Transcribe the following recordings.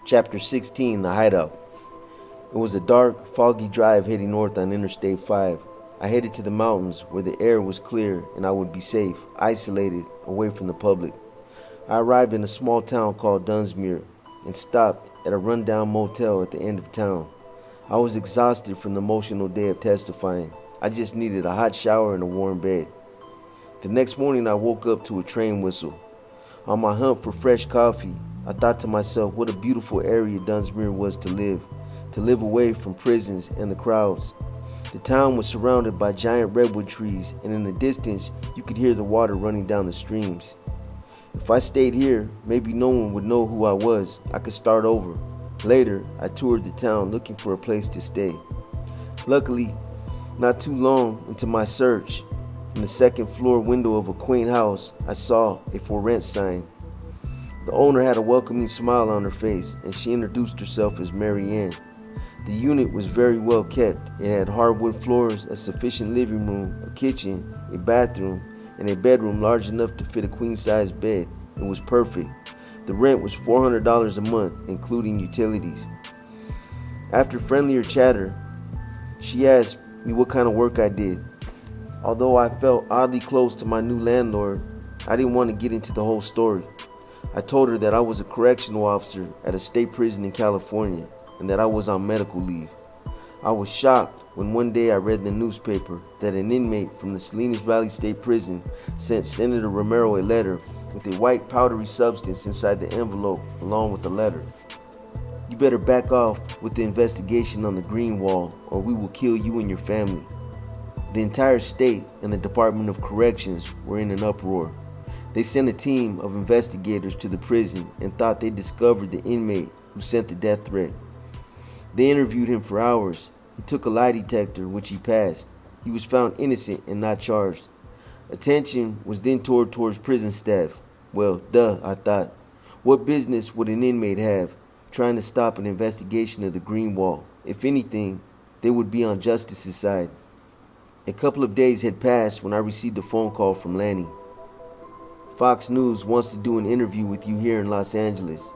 Chapter 16, The Hideout. It was a dark, foggy drive heading north on Interstate 5. I headed to the mountains where the air was clear and I would be safe, isolated, away from the public. I arrived in a small town called Dunsmuir and stopped at a rundown motel at the end of town. I was exhausted from the emotional day of testifying. I just needed a hot shower and a warm bed. The next morning I woke up to a train whistle. On my hunt for fresh coffee, I thought to myself what a beautiful area Dunsmuir was to live away from prisons and the crowds. The town was surrounded by giant redwood trees, and in the distance you could hear the water running down the streams. If I stayed here, maybe no one would know who I was. I could start over. Later, I toured the town looking for a place to stay. Luckily, not too long into my search, in the second floor window of a quaint house, I saw a for rent sign. The owner had a welcoming smile on her face, and she introduced herself as Mary Ann. The unit was very well kept. It had hardwood floors, a sufficient living room, a kitchen, a bathroom, and a bedroom large enough to fit a queen-size bed. It was perfect. The rent was $400 a month, including utilities. After friendlier chatter, she asked me what kind of work I did. Although I felt oddly close to my new landlord, I didn't want to get into the whole story. I told her that I was a correctional officer at a state prison in California and that I was on medical leave. I was shocked when one day I read in the newspaper that an inmate from the Salinas Valley State Prison sent Senator Romero a letter with a white powdery substance inside the envelope along with the letter. "You better back off with the investigation on the Green Wall or we will kill you and your family." The entire state and the Department of Corrections were in an uproar. They sent a team of investigators to the prison and thought they discovered the inmate who sent the death threat. They interviewed him for hours. He took a lie detector, which he passed. He was found innocent and not charged. Attention was then towards prison staff. Well, I thought. What business would an inmate have trying to stop an investigation of the Green Wall? If anything, they would be on justice's side. A couple of days had passed when I received a phone call from Lanny. "Fox News wants to do an interview with you here in Los Angeles.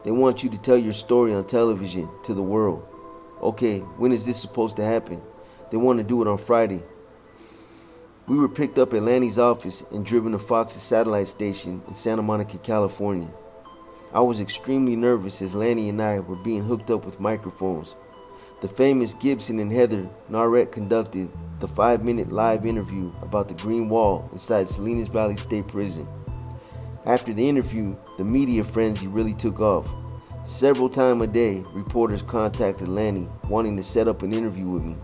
They want you to tell your story on television to the world." "Okay, when is this supposed to happen?" "They want to do it on Friday." We were picked up at Lanny's office and driven to Fox's satellite station in Santa Monica, California. I was extremely nervous as Lanny and I were being hooked up with microphones. The famous Gibson and Heather Narrett conducted the 5-minute live interview about the Green Wall inside Salinas Valley State Prison. After the interview, the media frenzy really took off. Several times a day, reporters contacted Lanny wanting to set up an interview with me.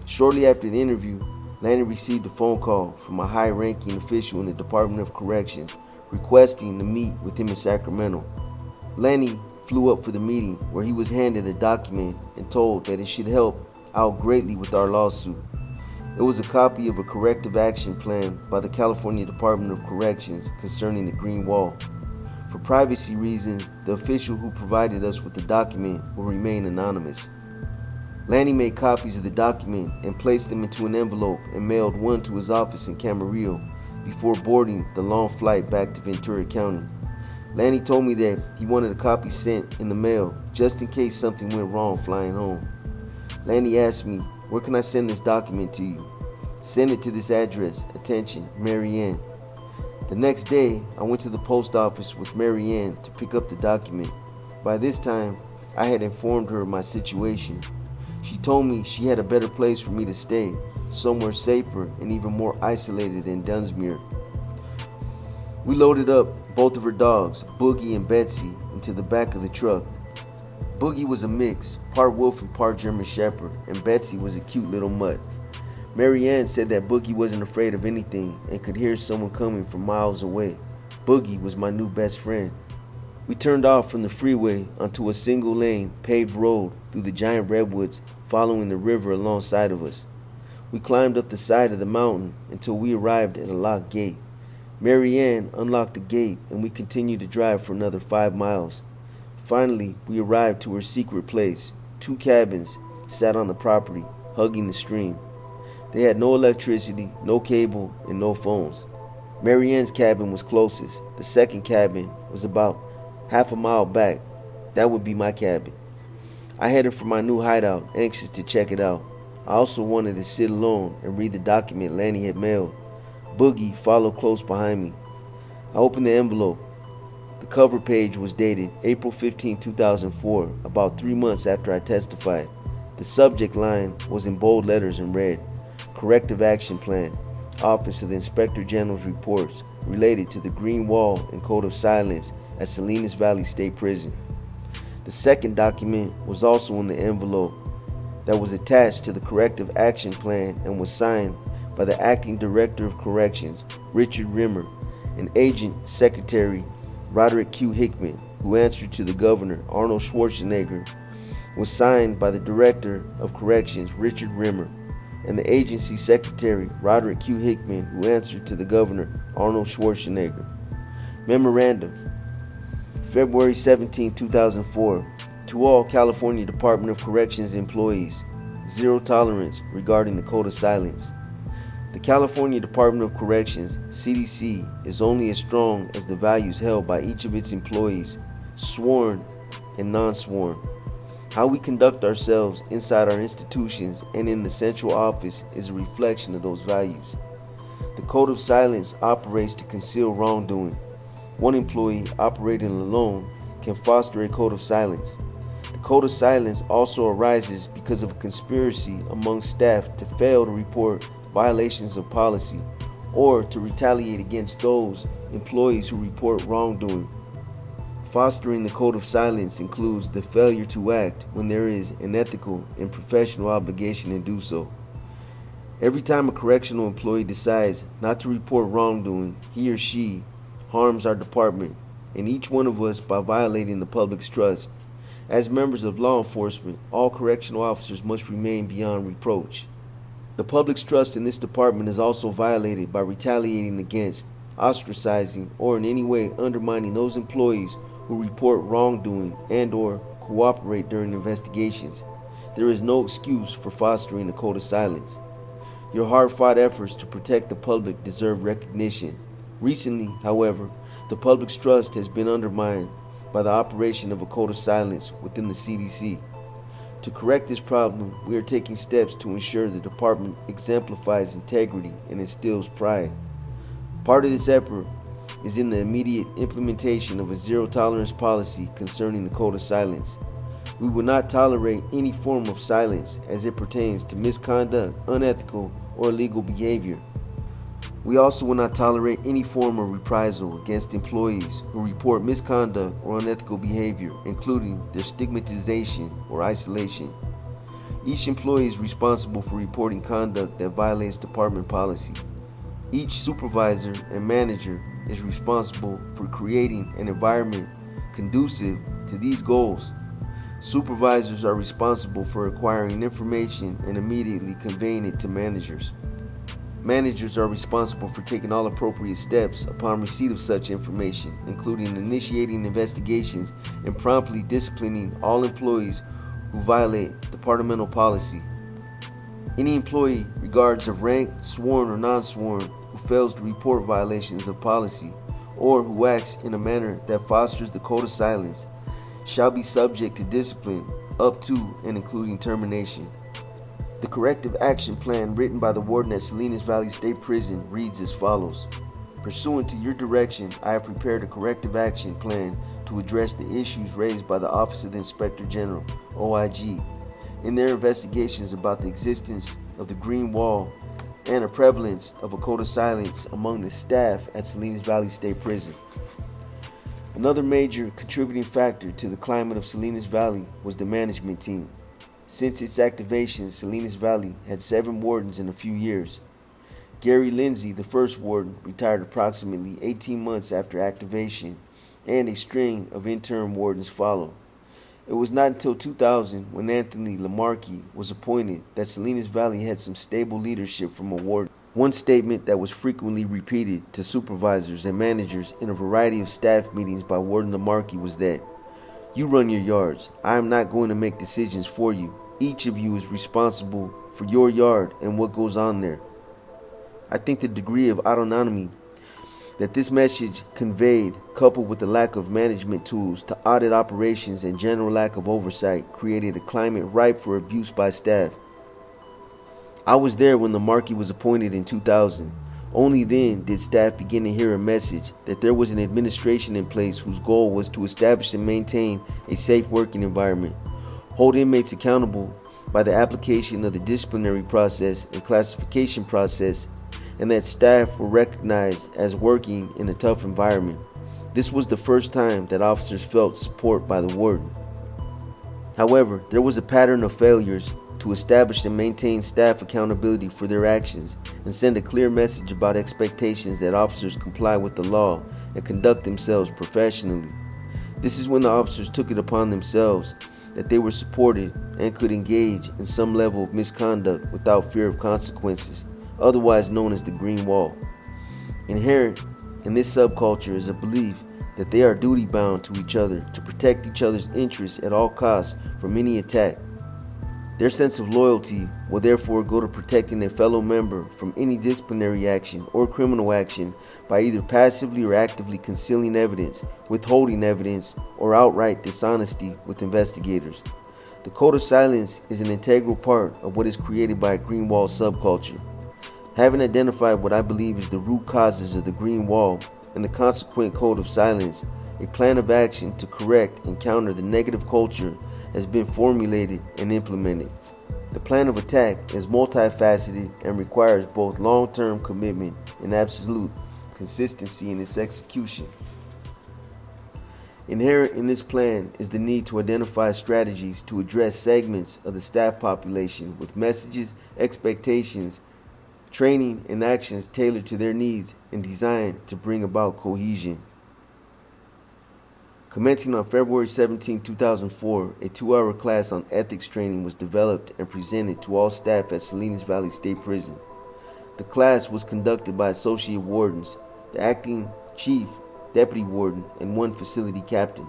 Shortly after the interview, Lanny received a phone call from a high-ranking official in the Department of Corrections requesting to meet with him in Sacramento. Lanny flew up for the meeting, where he was handed a document and told that it should help out greatly with our lawsuit. It was a copy of a corrective action plan by the California Department of Corrections concerning the Green Wall. For privacy reasons, the official who provided us with the document will remain anonymous. Lanny made copies of the document and placed them into an envelope and mailed one to his office in Camarillo before boarding the long flight back to Ventura County. Lanny told me that he wanted a copy sent in the mail just in case something went wrong flying home. Lanny asked me, "Where can I send this document to you?" "Send it to this address. Attention, Mary Ann." The next day, I went to the post office with Mary Ann to pick up the document. By this time, I had informed her of my situation. She told me she had a better place for me to stay, somewhere safer and even more isolated than Dunsmuir. We loaded up both of her dogs, Boogie and Betsy, into the back of the truck. Boogie was a mix, part wolf and part German shepherd, and Betsy was a cute little mutt. Mary Ann said that Boogie wasn't afraid of anything and could hear someone coming from miles away. Boogie was my new best friend. We turned off from the freeway onto a single-lane paved road through the giant redwoods, following the river alongside of us. We climbed up the side of the mountain until we arrived at a locked gate. Mary Ann unlocked the gate and we continued to drive for another 5 miles. Finally, we arrived to her secret place. 2 cabins sat on the property, hugging the stream. They had no electricity, no cable, and no phones. Mary Ann's cabin was closest. The second cabin was about half a mile back. That would be my cabin. I headed for my new hideout, anxious to check it out. I also wanted to sit alone and read the document Lanny had mailed. Boogie followed close behind me. I opened the envelope. The cover page was dated April 15, 2004, about 3 months after I testified. The subject line was in bold letters and read, Corrective Action Plan, Office of the Inspector General's Reports related to the Green Wall and Code of Silence at Salinas Valley State Prison. The second document was also in the envelope that was attached to the Corrective Action Plan and was signed by the Acting Director of Corrections, Richard Rimmer, and Agent Secretary Roderick Q. Hickman, who answered to the Governor, Arnold Schwarzenegger, was signed by the Director of Corrections, Richard Rimmer, and the Agency Secretary, Roderick Q. Hickman, who answered to the Governor, Arnold Schwarzenegger. Memorandum, February 17, 2004. To all California Department of Corrections employees, zero tolerance regarding the Code of Silence. The California Department of Corrections, CDC, is only as strong as the values held by each of its employees, sworn and non-sworn. How we conduct ourselves inside our institutions and in the central office is a reflection of those values. The Code of Silence operates to conceal wrongdoing. One employee operating alone can foster a code of silence. The Code of Silence also arises because of a conspiracy among staff to fail to report violations of policy or to retaliate against those employees who report wrongdoing. Fostering the Code of Silence includes the failure to act when there is an ethical and professional obligation to do so. Every time a correctional employee decides not to report wrongdoing, he or she harms our department and each one of us by violating the public's trust. As members of law enforcement, all correctional officers must remain beyond reproach. The public's trust in this department is also violated by retaliating against, ostracizing, or in any way undermining those employees who report wrongdoing and/or cooperate during investigations. There is no excuse for fostering the Code of Silence. Your hard-fought efforts to protect the public deserve recognition. Recently, however, the public's trust has been undermined by the operation of a Code of Silence within the CDC. To correct this problem, we are taking steps to ensure the department exemplifies integrity and instills pride. Part of this effort is in the immediate implementation of a zero-tolerance policy concerning the Code of Silence. We will not tolerate any form of silence as it pertains to misconduct, unethical, or illegal behavior. We also will not tolerate any form of reprisal against employees who report misconduct or unethical behavior, including their stigmatization or isolation. Each employee is responsible for reporting conduct that violates department policy. Each supervisor and manager is responsible for creating an environment conducive to these goals. Supervisors are responsible for acquiring information and immediately conveying it to managers. Managers are responsible for taking all appropriate steps upon receipt of such information, including initiating investigations and promptly disciplining all employees who violate departmental policy. Any employee, regardless of rank, sworn or non-sworn, who fails to report violations of policy or who acts in a manner that fosters the Code of Silence shall be subject to discipline up to and including termination. The corrective action plan written by the warden at Salinas Valley State Prison reads as follows. Pursuant to your direction, I have prepared a corrective action plan to address the issues raised by the Office of the Inspector General, OIG, in their investigations about the existence of the Green Wall and a prevalence of a Code of Silence among the staff at Salinas Valley State Prison. Another major contributing factor to the climate of Salinas Valley was the management team. Since its activation, Salinas Valley had 7 wardens in a few years. Gary Lindsay, the first warden, retired approximately 18 months after activation, and a string of interim wardens followed. It was not until 2000, when Anthony Lamarche was appointed, that Salinas Valley had some stable leadership from a warden. One statement that was frequently repeated to supervisors and managers in a variety of staff meetings by Warden Lamarche was that, "You run your yards. I am not going to make decisions for you. Each of you is responsible for your yard and what goes on there." I think the degree of autonomy that this message conveyed, coupled with the lack of management tools to audit operations and general lack of oversight, created a climate ripe for abuse by staff. I was there when the Marquis was appointed in 2000. Only then did staff begin to hear a message that there was an administration in place whose goal was to establish and maintain a safe working environment, hold inmates accountable by the application of the disciplinary process and classification process, and that staff were recognized as working in a tough environment. This was the first time that officers felt support by the warden. However, there was a pattern of failures to establish and maintain staff accountability for their actions and send a clear message about expectations that officers comply with the law and conduct themselves professionally. This is when the officers took it upon themselves that they were supported and could engage in some level of misconduct without fear of consequences, otherwise known as the Green Wall. Inherent in this subculture is a belief that they are duty bound to each other to protect each other's interests at all costs from any attack. Their sense of loyalty will therefore go to protecting a fellow member from any disciplinary action or criminal action by either passively or actively concealing evidence, withholding evidence, or outright dishonesty with investigators. The code of silence is an integral part of what is created by a Green Wall subculture. Having identified what I believe is the root causes of the Green Wall and the consequent code of silence, a plan of action to correct and counter the negative culture has been formulated and implemented. The plan of attack is multifaceted and requires both long-term commitment and absolute consistency in its execution. Inherent in this plan is the need to identify strategies to address segments of the staff population with messages, expectations, training, and actions tailored to their needs and designed to bring about cohesion. Commencing on February 17, 2004, a 2-hour class on ethics training was developed and presented to all staff at Salinas Valley State Prison. The class was conducted by associate wardens, the acting chief, deputy warden, and one facility captain.